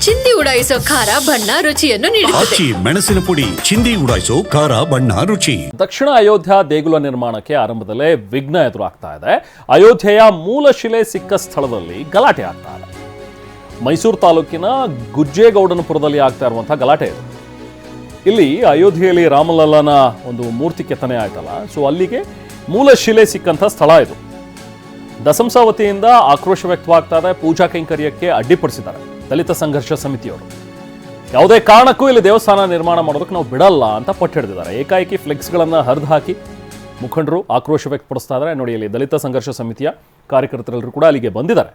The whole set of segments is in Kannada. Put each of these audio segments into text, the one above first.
ಚಿಂದಿ ಉಡಾಯಿಸೋ ಖಾರ ಬಣ್ಣ ರುಚಿಯನ್ನು ನೀಡುತ್ತದೆ. ಮೆಣಸಿನ ಪುಡಿ ಚಿಂದಿ ಉಡಾಯಿಸೋ ಖಾರ ಬಣ್ಣ ರುಚಿ. ದಕ್ಷಿಣ ಅಯೋಧ್ಯ ದೇಗುಲ ನಿರ್ಮಾಣಕ್ಕೆ ಆರಂಭದಲ್ಲೇ ವಿಘ್ನ ಎದುರಾಗ್ತಾ ಇದೆ. ಅಯೋಧ್ಯೆಯ ಮೂಲ ಶಿಲೆ ಸಿಕ್ಕ ಸ್ಥಳದಲ್ಲಿ ಗಲಾಟೆ ಆಗ್ತಾ ಇದೆ. ಮೈಸೂರು ತಾಲೂಕಿನ ಗುಜ್ಜೇಗೌಡನಪುರದಲ್ಲಿ ಆಗ್ತಾ ಇರುವಂತಹ ಗಲಾಟೆ ಇದೆ. ಇಲ್ಲಿ ಅಯೋಧ್ಯೆಯಲ್ಲಿ ರಾಮಲಲ್ಲನ ಒಂದು ಮೂರ್ತಿ ಕೆತ್ತನೆ ಆಯ್ತಲ್ಲ, ಸೊ ಅಲ್ಲಿಗೆ ಮೂಲ ಶಿಲೆ ಸಿಕ್ಕಂಥ ಸ್ಥಳ ಇದು. ದಸಂಸ ವತಿಯಿಂದ ಆಕ್ರೋಶ ವ್ಯಕ್ತವಾಗ್ತಾ ಇದೆ. ಪೂಜಾ ಕೈಂಕರ್ಯಕ್ಕೆ ಅಡ್ಡಿಪಡಿಸಿದ್ದಾರೆ ದಲಿತ ಸಂಘರ್ಷ ಸಮಿತಿಯವರು. ಯಾವುದೇ ಕಾರಣಕ್ಕೂ ಇಲ್ಲಿ ದೇವಸ್ಥಾನ ನಿರ್ಮಾಣ ಮಾಡೋದಕ್ಕೆ ನಾವು ಬಿಡಲ್ಲ ಅಂತ ಪಟ್ಟು ಹಿಡಿದಿದ್ದಾರೆ. ಏಕಾಏಕಿ ಫ್ಲೆಕ್ಸ್ಗಳನ್ನು ಹರಿದು ಹಾಕಿ ಮುಖಂಡರು ಆಕ್ರೋಶ ವ್ಯಕ್ತಪಡಿಸ್ತಾ ಇದ್ದಾರೆ. ನೋಡಿ, ಇಲ್ಲಿ ದಲಿತ ಸಂಘರ್ಷ ಸಮಿತಿಯ ಕಾರ್ಯಕರ್ತರೆಲ್ಲರೂ ಕೂಡ ಅಲ್ಲಿಗೆ ಬಂದಿದ್ದಾರೆ.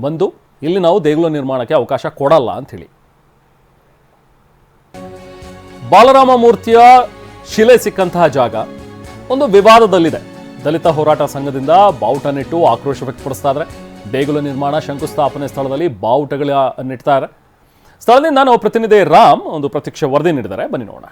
ಬಂದು ಇಲ್ಲಿ ನಾವು ದೇಗುಲ ನಿರ್ಮಾಣಕ್ಕೆ ಅವಕಾಶ ಕೊಡಲ್ಲ ಅಂಥೇಳಿ. ಬಾಲರಾಮ ಮೂರ್ತಿಯ ಶಿಲೆ ಸಿಕ್ಕಂತಹ ಜಾಗ ಒಂದು ವಿವಾದದಲ್ಲಿದೆ. ದಲಿತ ಹೋರಾಟ ಸಂಘದಿಂದ ಬಾವುಟನಿಟ್ಟು ಆಕ್ರೋಶ ವ್ಯಕ್ತಪಡಿಸ್ತಾ ಇದ್ದಾರೆ. ದೇಗುಲ ನಿರ್ಮಾಣ ಶಂಕುಸ್ಥಾಪನೆ ಸ್ಥಳದಲ್ಲಿ ಬಾವುಟಗಳನ್ನಿಡ್ತಾರೆ. ಸ್ಥಳದಿಂದ ನಾವು ಪ್ರತಿನಿಧಿ ರಾಮ್ ಒಂದು ಪ್ರತ್ಯಕ್ಷ ವರದಿ ನೀಡಿದ್ದಾರೆ. ಬನ್ನಿ ನೋಡೋಣ.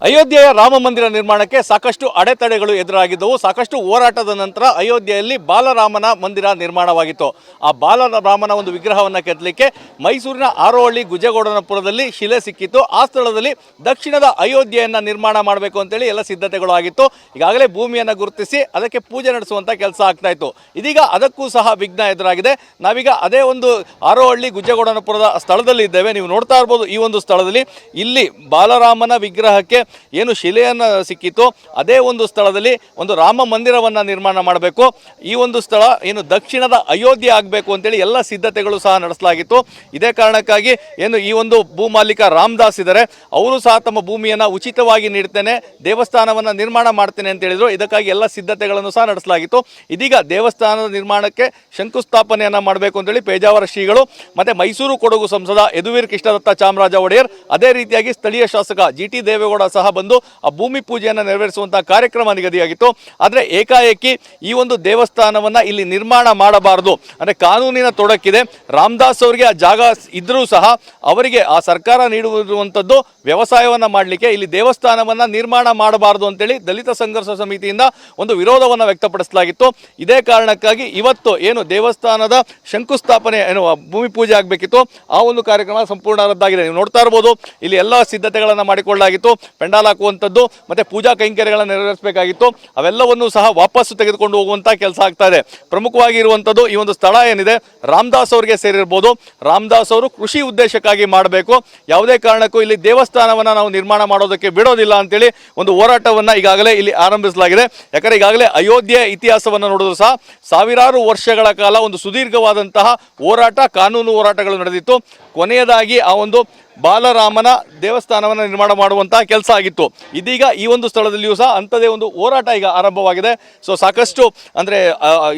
ಅಯೋಧ್ಯೆಯ ರಾಮ ಮಂದಿರ ನಿರ್ಮಾಣಕ್ಕೆ ಸಾಕಷ್ಟು ಅಡೆತಡೆಗಳು ಎದುರಾಗಿದ್ದವು. ಸಾಕಷ್ಟು ಹೋರಾಟದ ನಂತರ ಅಯೋಧ್ಯೆಯಲ್ಲಿ ಬಾಲರಾಮನ ಮಂದಿರ ನಿರ್ಮಾಣವಾಗಿತ್ತು. ಆ ಬಾಲರಾಮನ ಒಂದು ವಿಗ್ರಹವನ್ನು ಕೆತ್ತಲಿಕ್ಕೆ ಮೈಸೂರಿನ ಆರೋಹಳ್ಳಿ ಗುಜ್ಜೇಗೌಡನಪುರದಲ್ಲಿ ಶಿಲೆ ಸಿಕ್ಕಿತ್ತು. ಆ ಸ್ಥಳದಲ್ಲಿ ದಕ್ಷಿಣದ ಅಯೋಧ್ಯೆಯನ್ನು ನಿರ್ಮಾಣ ಮಾಡಬೇಕು ಅಂತೇಳಿ ಎಲ್ಲ ಸಿದ್ಧತೆಗಳು ಆಗಿತ್ತು. ಈಗಾಗಲೇ ಭೂಮಿಯನ್ನು ಗುರುತಿಸಿ ಅದಕ್ಕೆ ಪೂಜೆ ನಡೆಸುವಂಥ ಕೆಲಸ ಆಗ್ತಾ ಇತ್ತು. ಇದೀಗ ಅದಕ್ಕೂ ಸಹ ವಿಘ್ನ ಎದುರಾಗಿದೆ. ನಾವೀಗ ಅದೇ ಒಂದು ಆರೋಹಳ್ಳಿ ಗುಜ್ಜೇಗೌಡನಪುರದ ಸ್ಥಳದಲ್ಲಿ ಇದ್ದೇವೆ. ನೀವು ನೋಡ್ತಾ ಇರ್ಬೋದು, ಈ ಒಂದು ಸ್ಥಳದಲ್ಲಿ ಇಲ್ಲಿ ಬಾಲರಾಮನ ವಿಗ್ರಹಕ್ಕೆ ಏನು ಶಿಲೆಯನ್ನು ಸಿಕ್ಕಿತ್ತು, ಅದೇ ಒಂದು ಸ್ಥಳದಲ್ಲಿ ಒಂದು ರಾಮ ಮಂದಿರವನ್ನು ನಿರ್ಮಾಣ ಮಾಡಬೇಕು. ಈ ಒಂದು ಸ್ಥಳ ಏನು ದಕ್ಷಿಣದ ಅಯೋಧ್ಯೆ ಆಗಬೇಕು ಅಂತೇಳಿ ಎಲ್ಲ ಸಿದ್ಧತೆಗಳು ಸಹ ನಡೆಸಲಾಗಿತ್ತು. ಇದೇ ಕಾರಣಕ್ಕಾಗಿ ಏನು ಈ ಒಂದು ಭೂ ಮಾಲೀಕ ರಾಮದಾಸ್ ಇದ್ದಾರೆ, ಅವರು ಸಹ ತಮ್ಮ ಭೂಮಿಯನ್ನು ಉಚಿತವಾಗಿ ನೀಡ್ತೇನೆ, ದೇವಸ್ಥಾನವನ್ನು ನಿರ್ಮಾಣ ಮಾಡ್ತೇನೆ ಅಂತ ಹೇಳಿದ್ರು. ಇದಕ್ಕಾಗಿ ಎಲ್ಲ ಸಿದ್ಧತೆಗಳನ್ನು ಸಹ ನಡೆಸಲಾಗಿತ್ತು. ಇದೀಗ ದೇವಸ್ಥಾನದ ನಿರ್ಮಾಣಕ್ಕೆ ಶಂಕುಸ್ಥಾಪನೆಯನ್ನು ಮಾಡಬೇಕು ಅಂತೇಳಿ ಪೇಜಾವರ ಶ್ರೀಗಳು ಮತ್ತು ಮೈಸೂರು ಕೊಡಗು ಸಂಸದ ಯದುವೀರ್ ಕೃಷ್ಣದತ್ತ ಚಾಮರಾಜ ಒಡೆಯರ್, ಅದೇ ರೀತಿಯಾಗಿ ಸ್ಥಳೀಯ ಶಾಸಕ ಜಿ.ಟಿ. ದೇವೇಗೌಡ ಸಹ ಬಂದು ಆ ಭೂಮಿ ಪೂಜೆಯನ್ನು ನೆರವೇರಿಸುವಂತಹ ಕಾರ್ಯಕ್ರಮ ನಿಗದಿಯಾಗಿತ್ತು. ಆದರೆ ಏಕಾಏಕಿ ಈ ಒಂದು ದೇವಸ್ಥಾನವನ್ನು ಇಲ್ಲಿ ನಿರ್ಮಾಣ ಮಾಡಬಾರದು ಅಂದರೆ ಕಾನೂನಿನ ತೊಡಕಿದೆ. ರಾಮದಾಸ್ ಅವರಿಗೆ ಆ ಜಾಗ ಇದ್ರೂ ಸಹ ಅವರಿಗೆ ಆ ಸರ್ಕಾರ ನೀಡುವಂಥದ್ದು ವ್ಯವಸಾಯವನ್ನು ಮಾಡಲಿಕ್ಕೆ ಇಲ್ಲಿ ದೇವಸ್ಥಾನವನ್ನು ನಿರ್ಮಾಣ ಮಾಡಬಾರದು ಅಂತೇಳಿ ದಲಿತ ಸಂಘರ್ಷ ಸಮಿತಿಯಿಂದ ಒಂದು ವಿರೋಧವನ್ನು ವ್ಯಕ್ತಪಡಿಸಲಾಗಿತ್ತು. ಇದೇ ಕಾರಣಕ್ಕಾಗಿ ಇವತ್ತು ಏನು ದೇವಸ್ಥಾನದ ಶಂಕುಸ್ಥಾಪನೆ ಏನು ಭೂಮಿ ಪೂಜೆ ಆಗಬೇಕಿತ್ತು, ಆ ಒಂದು ಕಾರ್ಯಕ್ರಮ ಸಂಪೂರ್ಣ ರದ್ದಾಗಿದೆ. ನೀವು ನೋಡ್ತಾ ಇರ್ಬೋದು, ಇಲ್ಲಿ ಎಲ್ಲ ಸಿದ್ಧತೆಗಳನ್ನು ಮಾಡಿಕೊಳ್ಳಲಾಗಿತ್ತು. ಪೆಂಡಾಲ್ ಹಾಕುವಂಥದ್ದು ಮತ್ತು ಪೂಜಾ ಕೈಂಕರ್ಯಗಳನ್ನು ನೆರವೇರಿಸಬೇಕಾಗಿತ್ತು. ಅವೆಲ್ಲವನ್ನೂ ಸಹ ವಾಪಸ್ಸು ತೆಗೆದುಕೊಂಡು ಹೋಗುವಂಥ ಕೆಲಸ ಆಗ್ತಾ ಇದೆ. ಪ್ರಮುಖವಾಗಿ ಇರುವಂಥದ್ದು ಈ ಒಂದು ಸ್ಥಳ ಏನಿದೆ ರಾಮದಾಸ್ ಅವರಿಗೆ ಸೇರಿರ್ಬೋದು. ರಾಮದಾಸ್ ಅವರು ಕೃಷಿ ಉದ್ದೇಶಕ್ಕಾಗಿ ಮಾಡಬೇಕು, ಯಾವುದೇ ಕಾರಣಕ್ಕೂ ಇಲ್ಲಿ ದೇವಸ್ಥಾನವನ್ನು ನಾವು ನಿರ್ಮಾಣ ಮಾಡೋದಕ್ಕೆ ಬಿಡೋದಿಲ್ಲ ಅಂತೇಳಿ ಒಂದು ಹೋರಾಟವನ್ನು ಈಗಾಗಲೇ ಇಲ್ಲಿ ಆರಂಭಿಸಲಾಗಿದೆ. ಯಾಕಂದರೆ ಈಗಾಗಲೇ ಅಯೋಧ್ಯೆ ಇತಿಹಾಸವನ್ನು ನೋಡಿದ್ರು ಸಹ ಸಾವಿರಾರು ವರ್ಷಗಳ ಕಾಲ ಒಂದು ಸುದೀರ್ಘವಾದಂತಹ ಹೋರಾಟ, ಕಾನೂನು ಹೋರಾಟಗಳು ನಡೆದಿತ್ತು. ಕೊನೆಯದಾಗಿ ಆ ಒಂದು ಬಾಲರಾಮನ ದೇವಸ್ಥಾನವನ್ನು ನಿರ್ಮಾಣ ಮಾಡುವಂತಹ ಕೆಲಸ ಆಗಿತ್ತು. ಇದೀಗ ಈ ಒಂದು ಸ್ಥಳದಲ್ಲಿಯೂ ಸಹ ಅಂಥದೇ ಒಂದು ಹೋರಾಟ ಈಗ ಆರಂಭವಾಗಿದೆ. ಸೊ ಸಾಕಷ್ಟು ಅಂದರೆ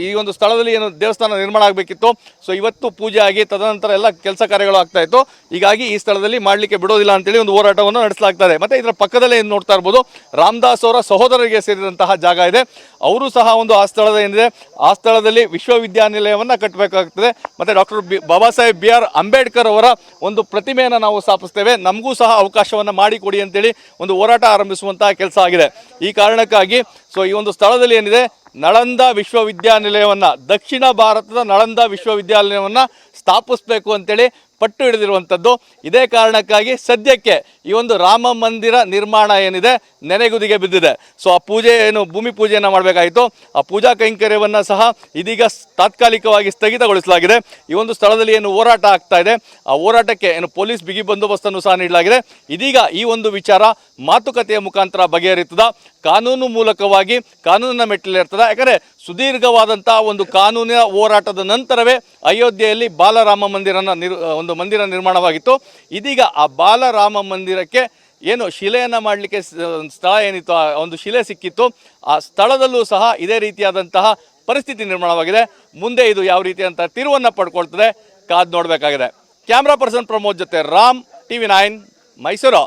ಈ ಒಂದು ಸ್ಥಳದಲ್ಲಿ ಏನು ದೇವಸ್ಥಾನ ನಿರ್ಮಾಣ ಆಗಬೇಕಿತ್ತು, ಸೊ ಇವತ್ತು ಪೂಜೆ ಆಗಿ ತದನಂತರ ಎಲ್ಲ ಕೆಲಸ ಕಾರ್ಯಗಳು ಆಗ್ತಾ ಇತ್ತು. ಹೀಗಾಗಿ ಈ ಸ್ಥಳದಲ್ಲಿ ಮಾಡಲಿಕ್ಕೆ ಬಿಡೋದಿಲ್ಲ ಅಂತೇಳಿ ಒಂದು ಹೋರಾಟವನ್ನು ನಡೆಸಲಾಗ್ತಾ ಇದೆ. ಮತ್ತು ಇದರ ಪಕ್ಕದಲ್ಲೇ ಏನು ನೋಡ್ತಾ ಇರ್ಬೋದು, ರಾಮದಾಸ್ ಅವರ ಸಹೋದರರಿಗೆ ಸೇರಿದಂತಹ ಜಾಗ ಇದೆ. ಅವರು ಸಹ ಒಂದು ಆ ಸ್ಥಳದ ಏನಿದೆ ಆ ಸ್ಥಳದಲ್ಲಿ ವಿಶ್ವವಿದ್ಯಾನಿಲಯವನ್ನು ಕಟ್ಟಬೇಕಾಗ್ತದೆ. ಮತ್ತು doctor Baba Saheb B R Ambedkar ಅವರ ಒಂದು ಪ್ರತಿಮೆಯನ್ನು ನಾವು ಸ್ಥಾಪಿಸ್ತೇವೆ, ನಮಗೂ ಸಹ ಅವಕಾಶವನ್ನು ಮಾಡಿಕೊಡಿ ಅಂತೇಳಿ ಒಂದು ಹೋರಾಟ ಆರಂಭಿಸುವಂತಹ ಕೆಲಸ ಆಗಿದೆ. ಈ ಕಾರಣಕ್ಕಾಗಿ ಸೊ ಈ ಒಂದು ಸ್ಥಳದಲ್ಲಿ ಏನಿದೆ ನಳಂದ ವಿಶ್ವವಿದ್ಯಾನಿಲಯವನ್ನು, ದಕ್ಷಿಣ ಭಾರತದ ನಳಂದ ವಿಶ್ವವಿದ್ಯಾನಿಲಯವನ್ನು ಸ್ಥಾಪಿಸಬೇಕು ಅಂತೇಳಿ ಪಟ್ಟು ಹಿಡಿದಿರುವಂಥದ್ದು. ಇದೇ ಕಾರಣಕ್ಕಾಗಿ ಸದ್ಯಕ್ಕೆ ಈ ಒಂದು ರಾಮ ಮಂದಿರ ನಿರ್ಮಾಣ ಏನಿದೆ ನೆನೆಗುದಿಗೆ ಬಿದ್ದಿದೆ. ಸೊ ಆ ಪೂಜೆ ಏನು ಭೂಮಿ ಪೂಜೆಯನ್ನು ಮಾಡಬೇಕಾಯಿತು, ಆ ಪೂಜಾ ಕೈಂಕರ್ಯವನ್ನು ಸಹ ಇದೀಗ ತಾತ್ಕಾಲಿಕವಾಗಿ ಸ್ಥಗಿತಗೊಳಿಸಲಾಗಿದೆ. ಈ ಒಂದು ಸ್ಥಳದಲ್ಲಿ ಏನು ಹೋರಾಟ ಆಗ್ತಾ ಇದೆ, ಆ ಹೋರಾಟಕ್ಕೆ ಏನು ಪೊಲೀಸ್ ಬಿಗಿ ಬಂದೋಬಸ್ತನ್ನು ಸಹ ನೀಡಲಾಗಿದೆ. ಇದೀಗ ಈ ಒಂದು ವಿಚಾರ ಮಾತುಕತೆಯ ಮುಖಾಂತರ ಬಗೆಹರಿತದ, ಕಾನೂನು ಮೂಲಕವಾಗಿ ಕಾನೂನಿನ ಮೆಟ್ಟಿಲಿರ್ತದೆ. ಯಾಕಂದರೆ ಸುದೀರ್ಘವಾದಂತಹ ಒಂದು ಕಾನೂನಿನ ಹೋರಾಟದ ನಂತರವೇ ಅಯೋಧ್ಯೆಯಲ್ಲಿ ಬಾಲರಾಮ ಒಂದು ಮಂದಿರ ನಿರ್ಮಾಣವಾಗಿತ್ತು. ಇದೀಗ ಆ ಬಾಲರಾಮ ಮಂದಿರಕ್ಕೆ ಏನು ಶಿಲೆಯನ್ನು ಮಾಡಲಿಕ್ಕೆ ಸ್ಥಳ ಏನಿತ್ತು, ಆ ಒಂದು ಶಿಲೆ ಸಿಕ್ಕಿತ್ತು, ಆ ಸ್ಥಳದಲ್ಲೂ ಸಹ ಇದೇ ರೀತಿಯಾದಂತಹ ಪರಿಸ್ಥಿತಿ ನಿರ್ಮಾಣವಾಗಿದೆ. ಮುಂದೆ ಇದು ಯಾವ ರೀತಿಯಂತಹ ತಿರುವನ್ನು ಪಡ್ಕೊಳ್ತದೆ ಕಾದು ನೋಡಬೇಕಾಗಿದೆ. ಕ್ಯಾಮ್ರಾ ಪರ್ಸನ್ ಪ್ರಮೋದ್ ಜೊತೆ ರಾಮ್, TV9 ಮೈಸೂರು.